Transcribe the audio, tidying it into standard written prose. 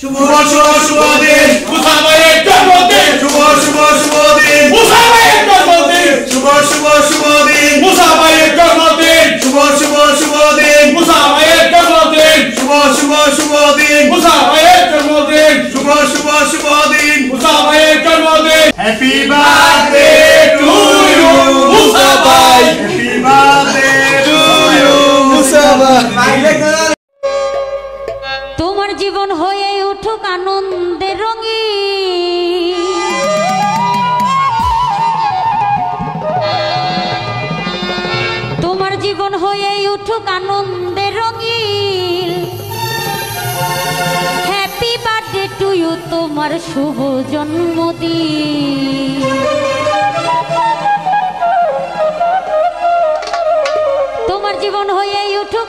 শুভ শুভ শুভ দিন মুসা ভাইয়ের জন্মদিন শুভ শুভ শুভ দিন মুসা ভাইয়ের জন্মদিন শুভ শুভ শুভ দিন মুসা ভাইয়ের জন্মদিন শুভ শুভ শুভ দিন মুসা ভাইয়ের জন্মদিন শুভ শুভ শুভ দিন মুসা ভাইয়ের জন্মদিন শুভ শুভ শুভ দিন মুসা ভাইয়ের জন্মদিন হ্যাপি বার্থডে টু ইউ মুসা ভাই হ্যাপি বার্থডে টু ইউ মুসা ভাই তোমার জীবন হয়ে উঠুক আনন্দের রঙিন তোমার জীবন হয়ে উঠুক আনন্দের রঙিন হ্যাপি বার্থডে টু ইউ তোমার শুভ জন্মদিন তোমার জীবন হয়ে উঠুক